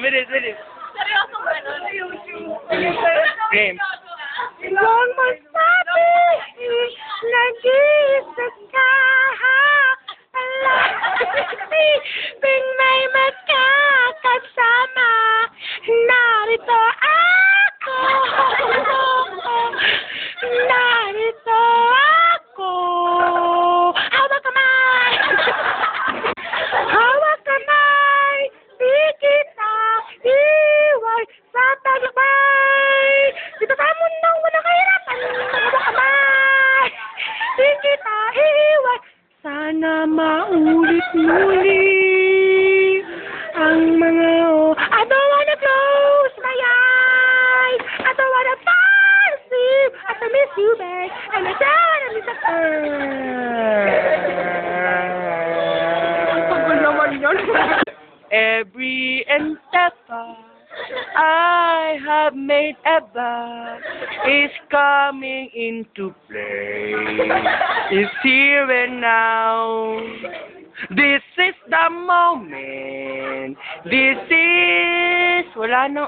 bilis, bilis. Seryosong gano'n? Game. Huwag magsabi, nag-iisa ka, Ping may magkakasama, narito ako, narito ako. Hawak kamay, hawak kamay, di kita iwan sa taglakbay. Dito sa mundong walang kahirapan, hawak kamay, di kita iwan. Sana maulit-ulit ang mga I don't wanna close my eyes, I don't wanna fall asleep, I miss you back, and I don't wanna miss a Pagod naman yun. Every endeavor I have made ever is coming into play. It's here and now. This is the moment. This is wala nang